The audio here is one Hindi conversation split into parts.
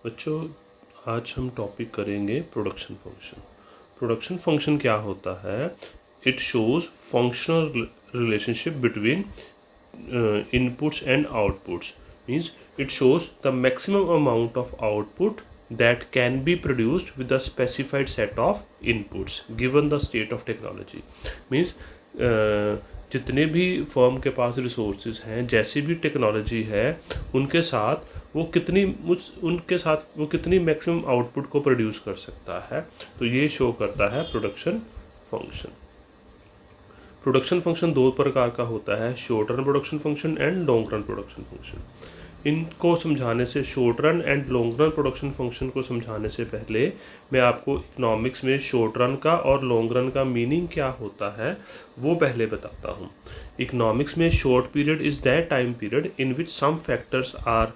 बच्चों, आज हम टॉपिक करेंगे प्रोडक्शन फंक्शन। प्रोडक्शन फंक्शन क्या होता है? It shows functional relationship between inputs and outputs. Means it shows the maximum amount of output that can be produced with the specified set of inputs given the state of technology. Means जितने भी फर्म के पास रिसोर्सेज हैं, जैसी भी टेक्नोलॉजी है, उनके साथ वो कितनी मैक्सिमम आउटपुट को प्रोड्यूस कर सकता है। तो ये शो करता है प्रोडक्शन फंक्शन। प्रोडक्शन फंक्शन दो प्रकार का होता है, short run production function and long run production function. इनको समझाने से, short run and long run production function को समझाने से पहले मैं आपको इकोनॉमिक्स में शॉर्ट रन का और लॉन्ग रन का मीनिंग क्या होता है वो पहले बताता हूँ। इकोनॉमिक्स में short period is that time period in which some factors are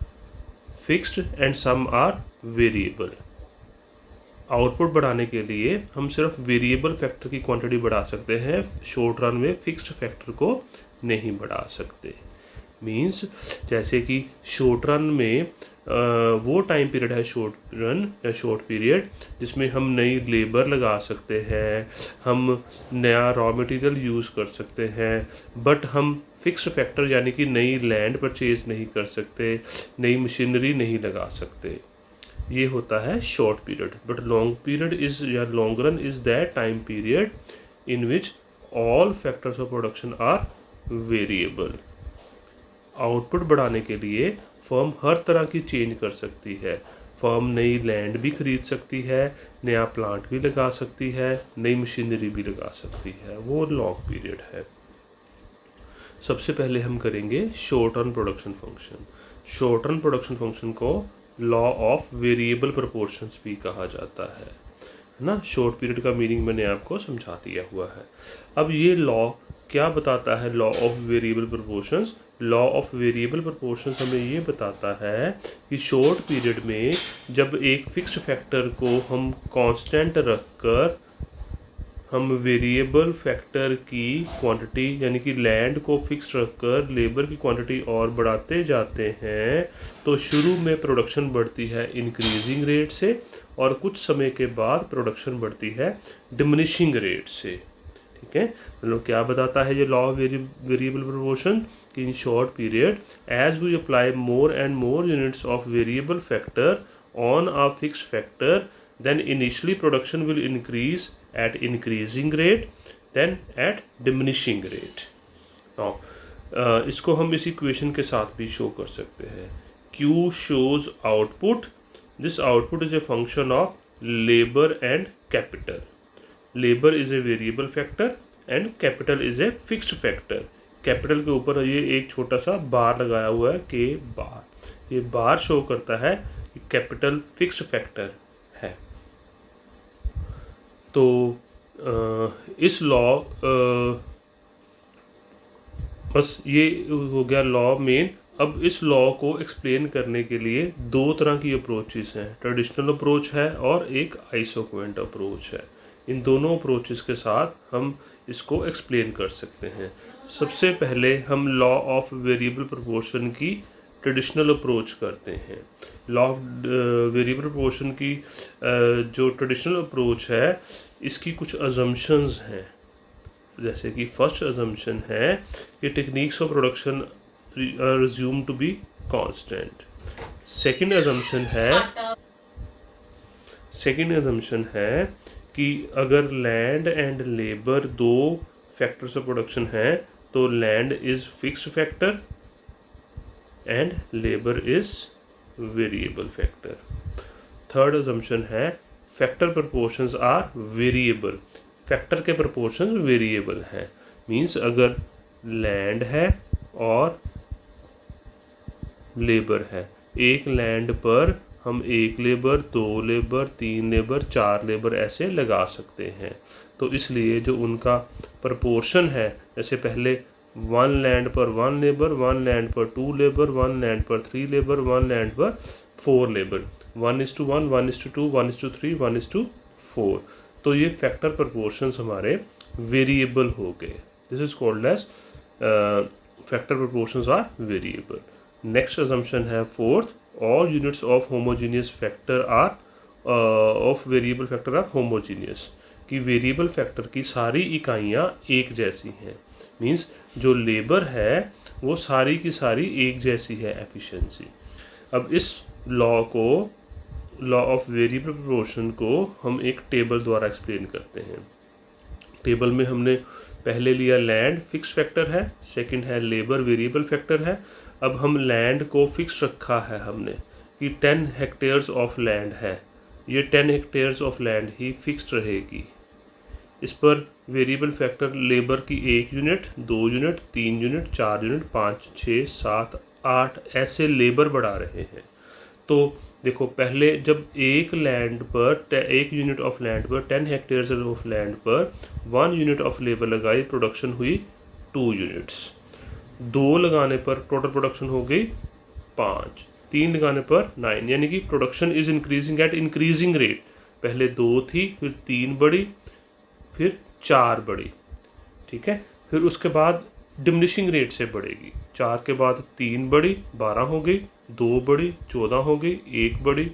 fixed and some are variable. Output बढ़ाने के लिए हम सिर्फ वेरिएबल फैक्टर की क्वांटिटी बढ़ा सकते हैं, शॉर्ट रन में फिक्स्ड फैक्टर को नहीं बढ़ा सकते। मींस जैसे कि शॉर्ट रन में वो टाइम पीरियड है शॉर्ट रन या शॉर्ट पीरियड जिसमें हम नई लेबर लगा सकते हैं, हम नया रॉ मटेरियल यूज़ कर सकते हैं, बट हम फिक्स्ड फैक्टर यानी कि नई लैंड परचेज नहीं कर सकते, नई मशीनरी नहीं लगा सकते। ये होता है short period. But long period is या long run is that time period in which all factors of production are variable. Output बढ़ाने के लिए फर्म हर तरह की चेंज कर सकती है। फर्म नई लैंड भी खरीद सकती है, नया प्लांट भी लगा सकती है, नई मशीनरी भी लगा सकती है। वो लॉन्ग पीरियड है। सबसे पहले हम करेंगे short run production function. Short run production function को लॉ ऑफ वेरिएबल प्रोपोर्शंस भी कहा जाता है ना। शॉर्ट पीरियड का मीनिंग मैंने आपको समझा दिया हुआ है। अब ये लॉ क्या बताता है? Law of variable proportions. Law of variable proportions हमें ये बताता है कि शॉर्ट पीरियड में जब एक फिक्स्ड फैक्टर को हम कांस्टेंट रखकर हम वेरिएबल फैक्टर की क्वांटिटी यानी कि लैंड को फिक्स रखकर लेबर की क्वांटिटी और बढ़ाते जाते हैं, तो शुरू में प्रोडक्शन बढ़ती है इंक्रीजिंग रेट से और कुछ समय के बाद प्रोडक्शन बढ़ती है डिमिनिशिंग रेट से। ठीक है, मतलब क्या बताता है ये लॉ ऑफ वेरिएबल प्रोपोर्शन कि in short period as we apply more and more units of variable factor on a fix factor, then initially production will increase at increasing rate, then at diminishing rate. Now इसको हम इस इक्वेशन के साथ भी शो कर सकते हैं। Q shows output. This output is a function of labor and capital. Labor is a variable factor and capital is a fixed factor. Capital के ऊपर ये एक छोटा सा बार लगाया हुआ है, के बार। ये बार शो करता है कि कैपिटल फिक्स्ड फैक्टर है। तो इस लॉ बस ये हो गया लॉ मेन। अब इस लॉ को एक्सप्लेन करने के लिए दो तरह की अप्रोचेस हैं, ट्रेडिशनल अप्रोच है और एक आइसोक्वेंट अप्रोच है। इन दोनों अप्रोचेस के साथ हम इसको एक्सप्लेन कर सकते हैं। सबसे पहले हम लॉ ऑफ वेरिएबल प्रोपोर्शन की ट्रेडिशनल अप्रोच करते हैं। लॉ ऑफ वेरिएबल प्रोपोर्शन की जो ट्रेडिशनल अप्रोच है, इसकी कुछ अजम्पशंस हैं। जैसे कि फर्स्ट अजम्पशन है कि techniques of production resume to be constant. Second assumption है कि अगर लैंड एंड लेबर दो फैक्टर्स ऑफ प्रोडक्शन हैं तो land is fixed factor and labour is variable factor. Third assumption है factor proportions are variable. Factor के प्रोपोर्शंस वेरिएबल हैं। मींस अगर लैंड है और लेबर है, एक लैंड पर हम एक लेबर, दो लेबर, तीन लेबर, चार लेबर ऐसे लगा सकते हैं। तो इसलिए जो उनका प्रोपोर्शन है, जैसे पहले वन लैंड पर वन लेबर, वन लैंड पर टू लेबर, वन लैंड पर थ्री लेबर, वन लैंड पर फोर लेबर, 1:1, 1:2, 1:3, 1:4। तो ये फैक्टर प्रोपोर्शंस हमारे वेरिएबल हो गए। This is called as factor proportions are variable. Next assumption है fourth, all units of homogeneous factor are of variable factor are homogeneous, कि वेरिएबल फैक्टर की सारी इकाइयाँ एक जैसी हैं। मींस जो लेबर है वो सारी की सारी एक जैसी है एफिशिएंसी। अब इस लॉ ऑफ वेरिएबल प्रोपोर्शन को हम एक टेबल द्वारा एक्सप्लेन करते हैं। टेबल में हमने पहले लिया लैंड फिक्स फैक्टर है, सेकंड है लेबर वेरिएबल फैक्टर है। अब हम लैंड को फिक्स रखा है हमने कि 10 हेक्टेयर्स ऑफ लैंड है, ये 10 hectares of land he fixed रहेगी। इस पर वेरिएबल फैक्टर लेबर की 1 यूनिट, 2 यूनिट, 3 यूनिट, 4 यूनिट, 5, 6, 7, 8 ऐसे लेबर बढ़ा रहे हैं। तो देखो पहले जब एक लैंड पर 1 यूनिट ऑफ लैंड पर 10 हेक्टेयर्स ऑफ लैंड पर 1 यूनिट ऑफ लेबर लगाई, प्रोडक्शन हुई 2 यूनिट्स। 2 लगाने पर टोटल प्रोडक्शन हो गई 5, 3 लगाने पर 9, यानी कि production is increasing at increasing rate. पहले 2 थी, फिर 3 बढ़ी, फिर 4 बढ़ी, ठीक है। फिर उसके बाद डिमिनिशिंग रेट से बढ़ेगी, 4 के बाद 3 बढ़ी 12 हो गई, 2 बढ़ी 14 हो गई, 1 बढ़ी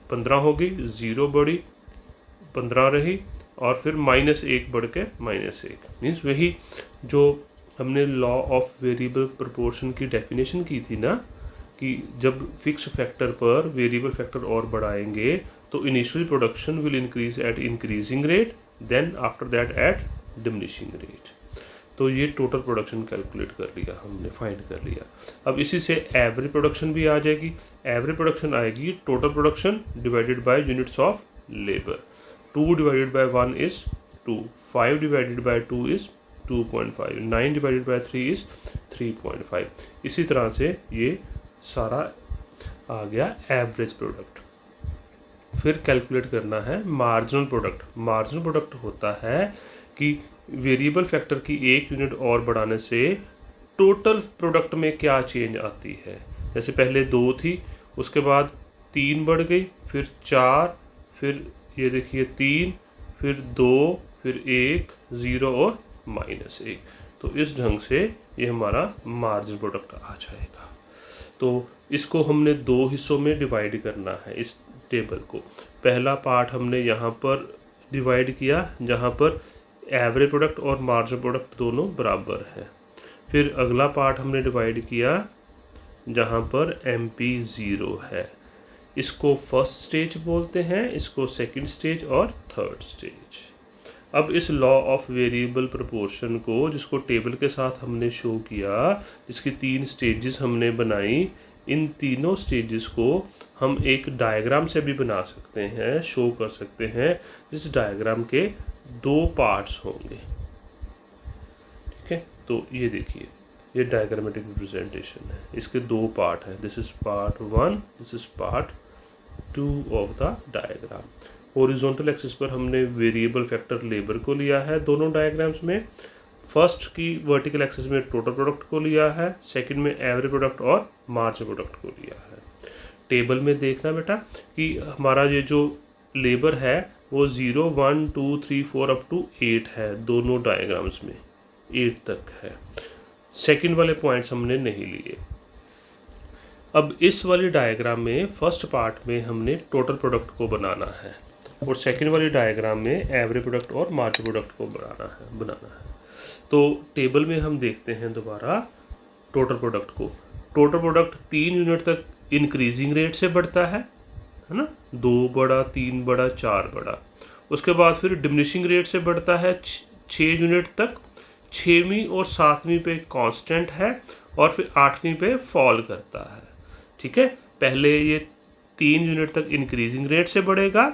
15 हो गई, 0 बढ़ी 15 रही, और फिर -1 बढ़ के -1। मीन्स वही जो हमने लॉ ऑफ वेरिएबल प्रोपोर्शन की डेफिनेशन की थी ना, कि जब फिक्स फैक्टर पर वेरिएबल फैक्टर और बढ़ाएंगे तो initial production will increase at increasing rate, then after that at diminishing rate. तो ये टोटल प्रोडक्शन कैलकुलेट कर लिया हमने, फाइंड कर लिया। अब इसी से एवरेज प्रोडक्शन भी आ जाएगी। एवरेज प्रोडक्शन आएगी total production divided by units of labour. 2 divided by 1 is 2, 5 divided by 2 is 2.5, 9 divided by 3 is 3.5। इसी तरह से ये सारा आ गया एवरेज प्रोडक्ट। फिर कैलकुलेट करना है मार्जिनल प्रोडक्ट। मार्जिनल प्रोडक्ट होता है कि वेरिएबल फैक्टर की 1 यूनिट और बढ़ाने से टोटल प्रोडक्ट में क्या चेंज आती है। जैसे पहले 2 थी, उसके बाद 3 बढ़ गई, फिर 4, फिर ये देखिए 3, फिर 2, फिर 1, 0 और -1। तो इस ढंग से ये हमारा मार्जिनल प्रोडक्ट आ जाएगा। तो इसको हमने 2 हिस्सों में डिवाइड करना है इस टेबल को। पहला पार्ट हमने यहाँ पर डिवाइड किया जहाँ पर एवरेज प्रोडक्ट और मार्जिनल प्रोडक्ट दोनों बराबर है। फिर अगला पार्ट हमने डिवाइड किया जहाँ पर MP 0 है। इसको फर्स्ट स्टेज बोलते हैं, इसको सेकंड स्टेज और थर्ड स्टेज। अब इस लॉ ऑफ वेरिएबल प्रोपोर्शन को, जिसको टेबल के साथ हमने शो किया, जिसकी 3 स्टेजेस हमने बनाई, इन तीनों स्टेजेस को हम एक डायग्राम से भी बना सकते हैं, शो कर सकते हैं। इस डायग्राम के 2 पार्ट्स होंगे, ठीक है। तो ये देखिए, ये डायग्रामेटिक रिप्रेजेंटेशन है, इसके 2 पार्ट हैं। This is part 1, this is part 2 of the diagram. Horizontal axis पर हमने वेरिएबल फैक्टर लेबर को लिया है दोनों डायग्राम्स में। फर्स्ट की वर्टिकल एक्सिस में टोटल प्रोडक्ट को लिया है, सेकंड में एवरेज प्रोडक्ट और मार्जिनल प्रोडक्ट को लिया है। टेबल में देखना बेटा कि हमारा ये जो लेबर है वो 0, 1, 2, 3, 4 अप टू 8 है, दोनों डायग्राम्स में 8 तक है। सेकंड वाले पॉइंट्स हमने नहीं लिए। अब इस वाली डायग्राम में फर्स्ट पार्ट में हमने टोटल प्रोडक्ट को बनाना है और सेकंड वाली डायग्राम में एवरेज प्रोडक्ट और मार्जिनल प्रोडक्ट को बनाना है। तो टेबल में हम देखते हैं दोबारा टोटल प्रोडक्ट को। टोटल प्रोडक्ट 3 यूनिट तक इंक्रीजिंग रेट से बढ़ता है ना, 2 बढ़ा, 3 बढ़ा, 4 बढ़ा। उसके बाद फिर डिमिनिशिंग रेट से बढ़ता है 6 यूनिट तक, 6वीं और 7वीं पे कांस्टेंट है और फिर 8वीं पे फॉल करता है, ठीक है। पहले ये 3 यूनिट तक इंक्रीजिंग रेट से बढ़ेगा,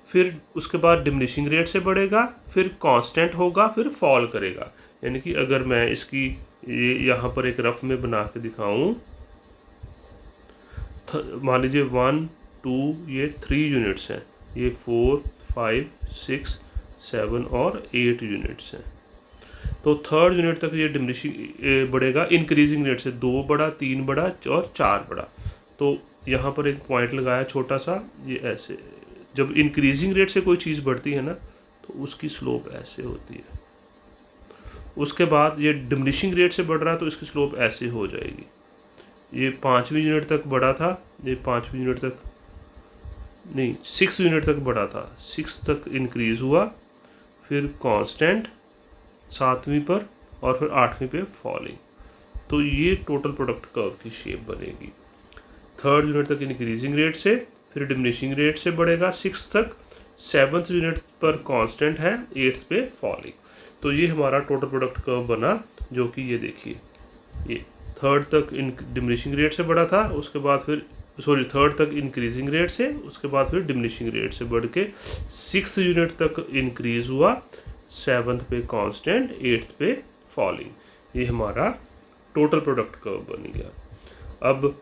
फिर उसके बाद डिमिनिशिंग रेट से बढ़ेगा, फिर कांस्टेंट होगा, फिर फॉल करेगा। यानी कि अगर मैं इसकी ये यहाँ पर एक रफ में बना के दिखाऊं, मान लीजिए 1, 2, ये 3 यूनिट्स हैं, ये 4, 5, 6, 7 और 8 यूनिट्स हैं। तो थर्ड यूनिट तक ये डिमिनिशिंग बढ़ेगा इंक्रीजिंग रेट से, 2 बढ़ा, 3 बढ़ा और 4 बढ़ा। तो यहाँ पर एक पॉइंट लगाया छोटा सा, ये ऐसे जब इंक्रीजिंग रेट से कोई चीज़ बढ़ती है ना तो उसकी स्लोप ऐसे होती है। उसके बाद ये डिमिनिशिंग रेट से बढ़ रहा है तो इसकी स्लोप ऐसे हो जाएगी। ये 5वीं यूनिट तक बढ़ा था, ये 5वीं यूनिट तक नहीं 6 यूनिट तक बढ़ा था, 6 तक इंक्रीज़ हुआ, फिर कांस्टेंट 7वीं पर और फिर 8वीं पे फॉलिंग। तो ये टोटल प्रोडक्ट कर्व की शेप बनेगी। 3rd यूनिट तक इंक्रीजिंग रेट से, फिर डिमिनिशिंग रेट से बढ़ेगा 6 तक, 7th यूनिट पर कांस्टेंट है, 8th पे फॉलिंग। तो ये हमारा टोटल प्रोडक्ट कर्व बना, जो कि ये देखिए, ये 3rd तक डिमिनिशिंग रेट से बढ़ा था, उसके बाद फिर 3rd तक इंक्रीजिंग रेट से, उसके बाद फिर डिमिनिशिंग रेट से बढ़ के 6 यूनिट तक इंक्रीज हुआ, 7th पे कांस्टेंट, 8th पे फॉलिंग। ये हमारा टोटल प्रोडक्ट कर्व बन गया। अब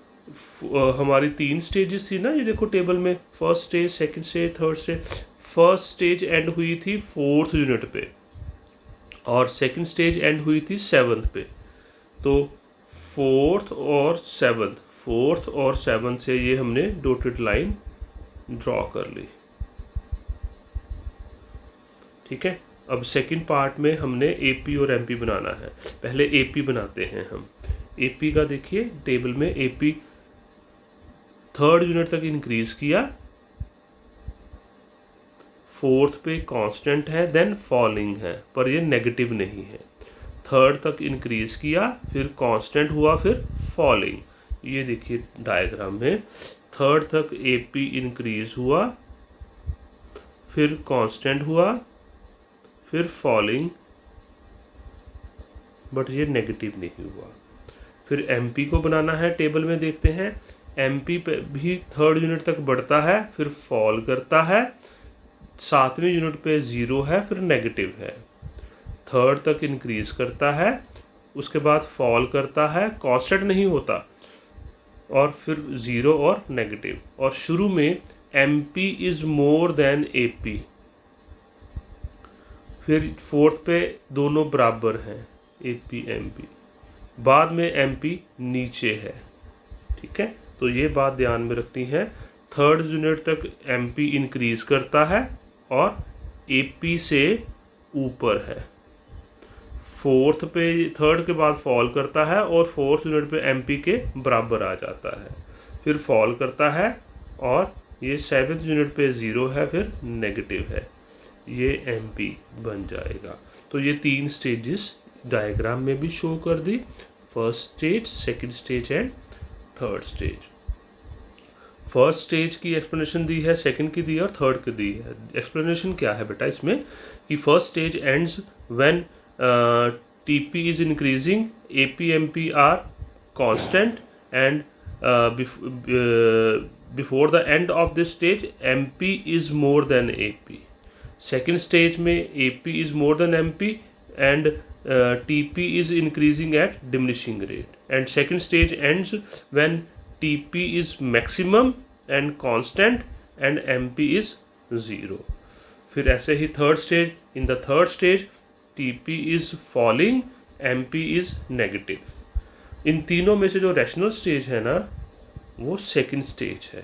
हमारी 3 स्टेजेस थी ना, ये देखो टेबल में, first stage, second stage, third stage. First stage and हुई थी 4th यूनिट पे और सेकंड स्टेज एंड हुई थी 7th पे। तो 4th और 7th से ये हमने डॉटेड लाइन ड्रॉ कर ली, ठीक है। अब सेकंड पार्ट में हमने एपी और एमपी बनाना है। पहले एपी बनाते हैं हम। एपी का देखिए टेबल में, एपी 3rd यूनिट तक इंक्रीज किया, 4th पे कांस्टेंट है, देन फॉलिंग है, पर ये नेगेटिव नहीं है। 3rd तक इंक्रीज किया, फिर कांस्टेंट हुआ, फिर फॉलिंग। ये देखिए डायग्राम में 3rd तक एपी इंक्रीज हुआ, फिर कांस्टेंट हुआ, फिर फॉलिंग, बट ये नेगेटिव नहीं हुआ। फिर एमपी को बनाना है। टेबल में देखते हैं, एमपी पे भी 3rd यूनिट तक बढ़ता है, फिर फॉल करता है, 7वीं यूनिट पे 0 है, फिर नेगेटिव है। 3rd तक इंक्रीज करता है, उसके बाद फॉल करता है, कांस्टेंट नहीं होता, और फिर 0 और नेगेटिव। और शुरू में MP is more than AP, फिर 4th पे दोनों बराबर हैं, एपी एमपी, बाद में एमपी नीचे है, ठीक है। तो ये बात ध्यान में रखनी है। 3rd यूनिट तक एमपी इंक्रीज करता है और एपी से ऊपर है। 4th पे 3rd के बाद फॉल करता है और 4th यूनिट पे एमपी के बराबर आ जाता है, फिर फॉल करता है, और ये 7th यूनिट पे 0 है, फिर नेगेटिव है, ये एमपी बन जाएगा। तो ये 3 स्टेजेस डायग्राम में भी शो कर दी, first stage, second stage and third stage. First stage की एक्सप्लेनेशन दी है, सेकंड की दी है और थर्ड की दी है। एक्सप्लेनेशन क्या है बेटा इसमें, कि first stage ends when TP is increasing, AP MP are constant, and before the end of this stage MP is more than AP. Second stage में AP is more than MP and TP is increasing at diminishing rate, and second stage ends when TP is maximum and constant and MP is 0. फिर ऐसे ही third stage, in the third stage TP is falling, MP is negative। इन तीनों में से जो रैशनल स्टेज है ना, वो सेकेंड स्टेज है।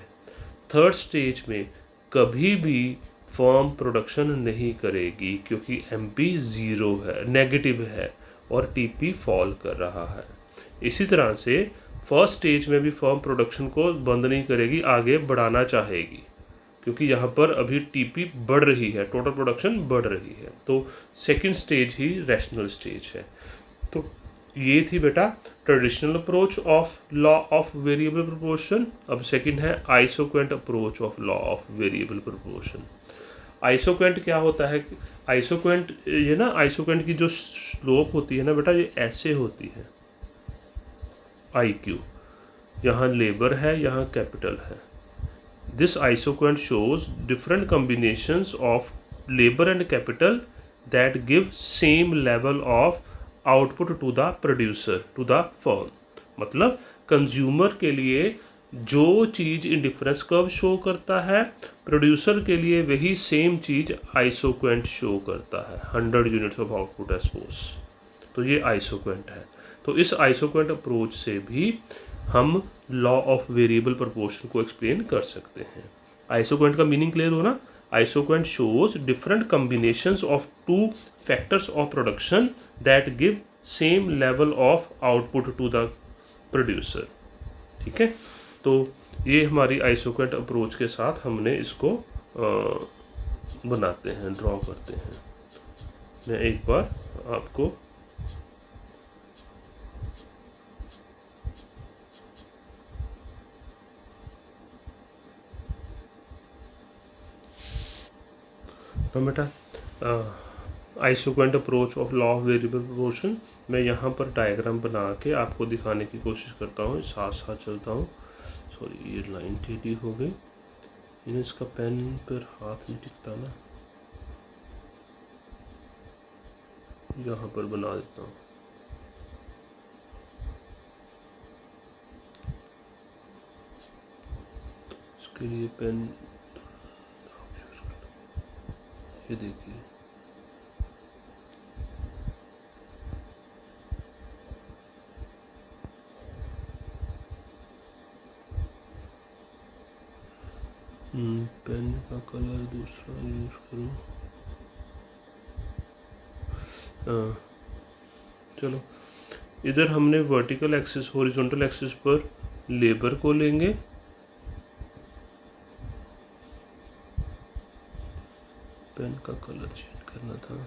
थर्ड स्टेज में कभी भी फर्म प्रोडक्शन नहीं करेगी, क्योंकि एमपी 0 है, नेगेटिव है, और टीपी फॉल कर रहा है। इसी तरह से फर्स्ट स्टेज में भी फर्म प्रोडक्शन को बंद नहीं करेगी, आगे बढ़ाना चाहेगी, क्योंकि यहाँ पर अभी टीपी बढ़ रही है, टोटल प्रोडक्शन बढ़ रही है। तो सेकंड स्टेज ही रैशनल स्टेज है। तो ये थी बेटा traditional approach of law of variable proportion. अब सेकंड है isoquant approach of law of variable proportion. Isoquant क्या होता है? आइसोक्वेंट, ये ना आइसोक्वेंट की जो स्लोप होती है ना बेटा, ये ऐसे होती है, IQ, यहाँ लेबर है, यहाँ कैपिटल है। This isoquant shows different combinations of labour and capital that give same level of output to the producer, to the firm. मतलब कंज्यूमर के लिए जो चीज़ इंडिफरेंस कर्व शो करता है, प्रोड्यूसर के लिए वही सेम चीज़ आइसोक्वेंट शो करता है, 100 यूनिट्स ऑफ आउटपुट है सपोज। तो ये आइसोक्वेंट है। तो इस आइसोक्वेंट अप्रोच से भी हम लॉ ऑफ वेरिएबल प्रोपोर्शन को एक्सप्लेन कर सकते हैं। आइसोक्वेंट का मीनिंग क्लियर हो ना? Isoquant shows different combinations of two factors of production that give same level of output to the producer. ठीक है, तो ये हमारी आइसोकेंट अप्रोच के साथ हमने इसको बनाते हैं, ड्रॉ करते हैं। मैं एक बार आपको बेटा isoquant approach of law of variable proportion, मैं यहाँ पर डायग्राम बना के आपको दिखाने की कोशिश करता हूँ, साथ साथ चलता हूँ। सॉरी, ये लाइन टेढ़ी हो गई, इन्हें इसका पेन पर हाथ नहीं टिकता ना, यहाँ पर बना देता हूँ। इसके लिए पेन, ये देखिए, पेन का कलर दूसरा यूज करूँ। चलो, इधर हमने वर्टिकल एक्सिस, हॉरिजॉन्टल एक्सिस पर लेबर को लेंगे, पेन का कलर चेंज करना था।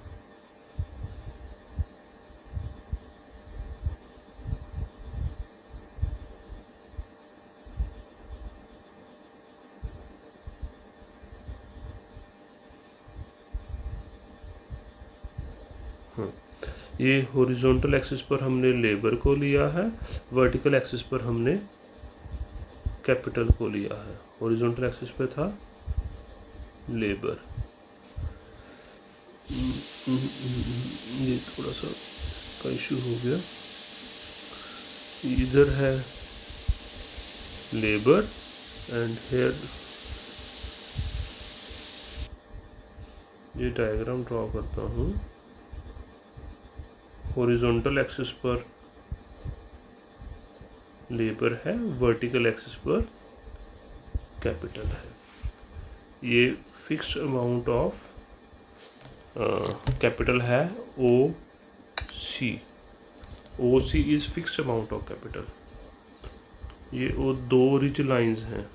ये हॉरिजॉन्टल एक्सिस पर हमने लेबर को लिया है, वर्टिकल एक्सिस पर हमने कैपिटल को लिया है। हॉरिजॉन्टल एक्सिस पे था लेबर, ये थोड़ा सा का इशू हो गया। इधर है लेबर एंड हेयर, ये डायग्राम ड्रॉ करता हूँ। हॉरिजॉन्टल एक्सिस पर लेबर है, वर्टिकल एक्सिस पर कैपिटल है। ये फिक्स्ड अमाउंट ऑफ कैपिटल है O C is fixed amount of capital. ये वो दो रिज लाइंस हैं,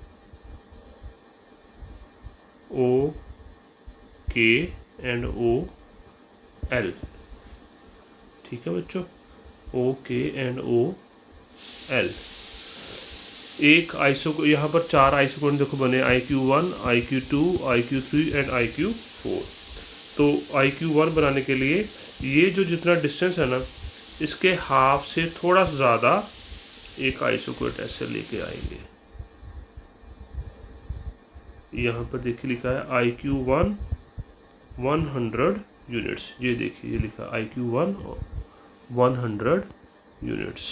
ओ के एंड ओ एल, ठीक है बच्चों, ओ के एंड ओ एल। एक आइसो, यहाँ पर 4 आइसोकोन देखो बने, IQ1, IQ2, IQ3 and IQ4। तो IQ1 बनाने के लिए ये जो जितना डिस्टेंस है ना, इसके हाफ से थोड़ा सा ज़्यादा एक आइसोकोट ऐसे लेके आएंगे। यहाँ पर देखिए लिखा है IQ1 100 यूनिट्स, ये देखिए ये लिखा IQ1 100 यूनिट्स।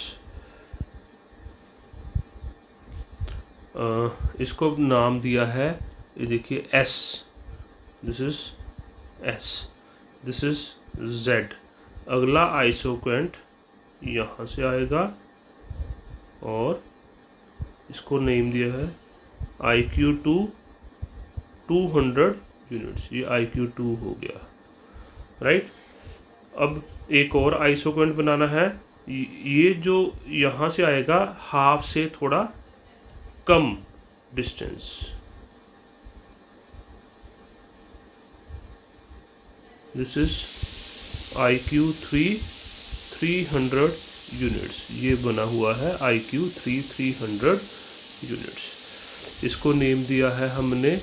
इसको नाम दिया है, ये देखिए S, this is S, this is Z। अगला आइसोक्वेंट यहाँ से आएगा और इसको नेम दिया है IQ2 200 यूनिट्स, ये IQ2 हो गया, राइट। अब एक और आइसोक्वेंट बनाना है, ये जो यहाँ से आएगा हाफ से थोड़ा कम distance, this is IQ3 300 units, ये बना हुआ है IQ3 300 यूनिट्स। इसको नेम दिया है हमने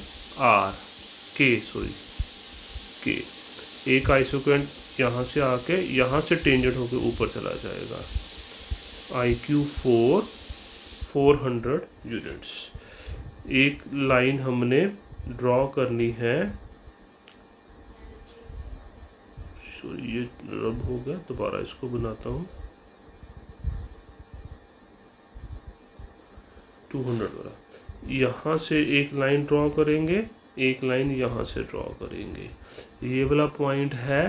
के। एक आइसोक्वेंट यहाँ से आके यहाँ से टेंजेंट होकर ऊपर चला जाएगा, IQ4 400 यूनिट्स। एक लाइन हमने ड्रॉ करनी है, ये रब हो गया, दोबारा इसको बनाता हूँ, 200 वाला। यहाँ से एक लाइन ड्रॉ करेंगे, एक लाइन यहाँ से ड्रॉ करेंगे। ये वाला पॉइंट है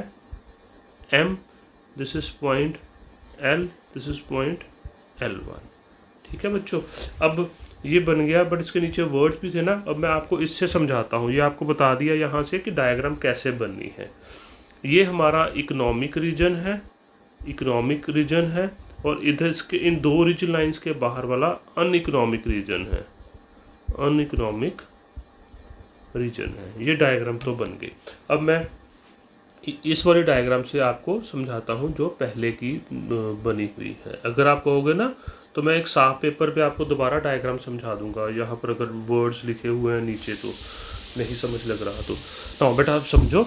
M, this is point L, this is point L1, ठीक है बच्चों। अब ये बन गया, बट इसके नीचे वर्ड्स भी थे ना, अब मैं आपको इससे समझाता हूँ। ये आपको बता दिया यहाँ से कि डायग्राम कैसे बननी है। ये हमारा इकोनॉमिक रीजन है, और इधर इसके इन दो रीजन लाइंस के बाहर वाला अनइकोनॉमिक रीजन है, अनइकोनॉमिक रीजन है। ये डायग्राम तो बन गई। अब मैं इस वाले डायग्राम से आपको समझाता हूँ जो पहले की बनी हुई है। अगर आप कहोगे ना तो मैं एक साफ पेपर पे आपको दोबारा डायग्राम समझा दूंगा। यहाँ पर अगर वर्ड्स लिखे हुए हैं नीचे तो नहीं समझ लग रहा तो बेटा आप समझो।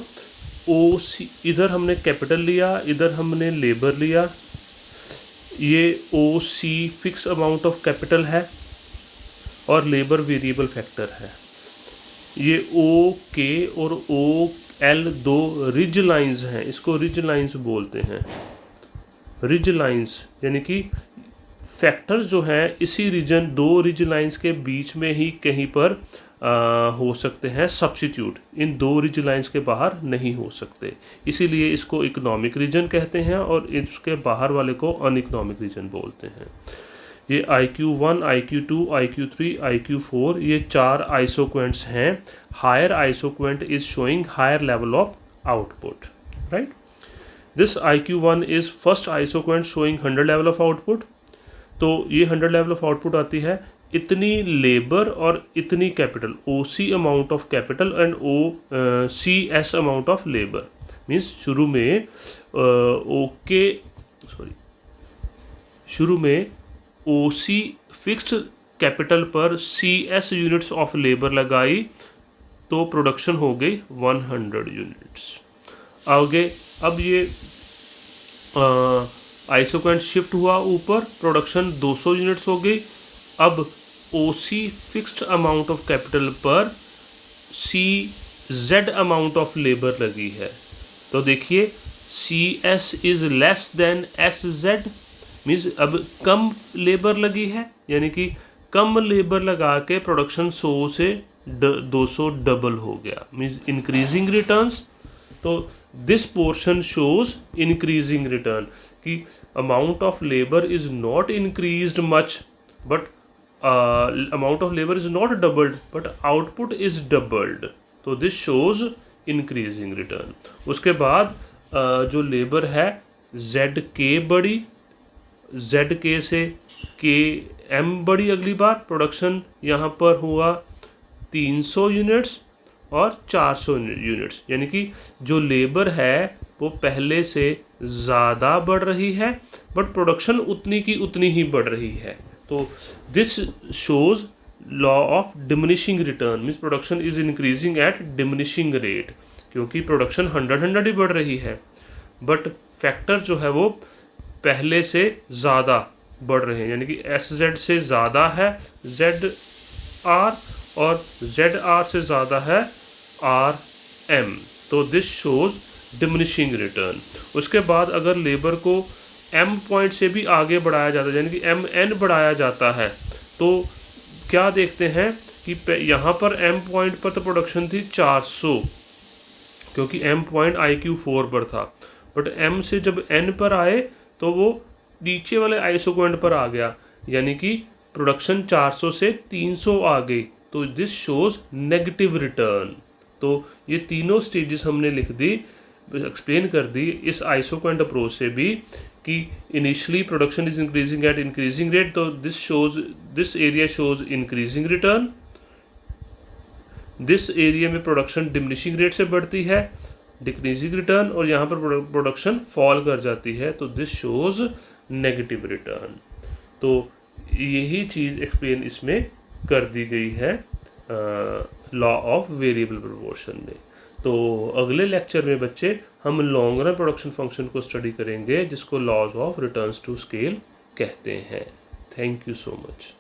ओ सी, इधर हमने कैपिटल लिया, इधर हमने लेबर लिया। ये ओ सी फिक्स अमाउंट ऑफ कैपिटल है और लेबर वेरिएबल फैक्टर है। ये ओ के और ओ एल दो रिज लाइंस हैं, इसको रिज लाइंस बोलते हैं। रिज लाइंस यानी कि फैक्टर्स जो हैं इसी रीजन, दो रिज लाइंस के बीच में ही कहीं पर हो सकते हैं सब्स्टिट्यूट। इन दो रिज लाइंस के बाहर नहीं हो सकते, इसीलिए इसको इकोनॉमिक रीजन कहते हैं और इसके बाहर वाले को अनइकोनॉमिक रीजन बोलते हैं। ये IQ1, IQ2, IQ3, IQ4 ये 4 आइसोक्वेंट्स हैं। Higher isoquant is showing higher level of output, right. This IQ1 is first isoquant showing 100 level of output. तो ये 100 लेवल ऑफ आउटपुट आती है इतनी लेबर और इतनी capital, OC amount of capital and CS amount of labour. Means शुरू में OC फिक्स्ड कैपिटल पर CS यूनिट्स ऑफ लेबर लगाई तो प्रोडक्शन हो गई 100 यूनिट्स। आगे अब ये आइसोक्वेंट शिफ्ट हुआ ऊपर, प्रोडक्शन 200 यूनिट्स हो गई। अब OC fixed amount of capital पर CZ अमाउंट ऑफ लेबर लगी है। तो देखिए CS is less than SZ, means अब कम लेबर लगी है, यानी कि कम लेबर लगा के प्रोडक्शन 100 से 200 डबल हो गया, मीन्स इंक्रीजिंग रिटर्न्स। तो this portion shows increasing return कि amount of labour is not increased much but amount of labour is not doubled but output is doubled. तो दिस शोज इंक्रीजिंग रिटर्न। उसके बाद जो लेबर है ZK बढ़ी, ZK से KM बढ़ी। अगली बार प्रोडक्शन यहाँ पर हुआ 300 यूनिट्स और 400 यूनिट्स, यानी कि जो लेबर है वो पहले से ज़्यादा बढ़ रही है बट प्रोडक्शन उतनी की उतनी ही बढ़ रही है। तो this shows law of diminishing return, means production is increasing eight diminishing rate, क्योंकि प्रोडक्शन 100 ही बढ़ रही है बट फैक्टर जो है वो पहले से ज़्यादा बढ़ रहे हैं, यानी कि SZ से ज़्यादा है ZR और ZR से ज़्यादा है RM। तो दिस शोज डिमिनिशिंग रिटर्न। उसके बाद अगर लेबर को M पॉइंट से भी आगे बढ़ाया जाता है, यानी कि MN बढ़ाया जाता है, तो क्या देखते हैं कि यहाँ पर M पॉइंट पर तो प्रोडक्शन थी 400, क्योंकि M पॉइंट IQ4 पर था, बट M से जब N पर आए तो वो नीचे वाले आइसोक्वेंट पर आ गया, यानी कि प्रोडक्शन 400 से 300 आ गई। तो दिस शोज नेगेटिव रिटर्न। तो ये तीनों स्टेजेस हमने लिख दी, एक्सप्लेन कर दी इस आइसोक्वेंट अप्रोच से भी कि initially production is increasing at increasing rate, तो this area shows increasing return. This area में प्रोडक्शन डिमिनिशिंग रेट से बढ़ती है, डिक्रीजिंग रिटर्न, और यहाँ पर प्रोडक्शन फॉल कर जाती है, तो दिस शोज नेगेटिव रिटर्न। तो यही चीज़ एक्सप्लेन इसमें कर दी गई है लॉ ऑफ वेरिएबल प्रोपोर्शन में। तो अगले लेक्चर में बच्चे हम लॉन्ग रन प्रोडक्शन फंक्शन को स्टडी करेंगे, जिसको laws of returns to scale कहते हैं। Thank you so much.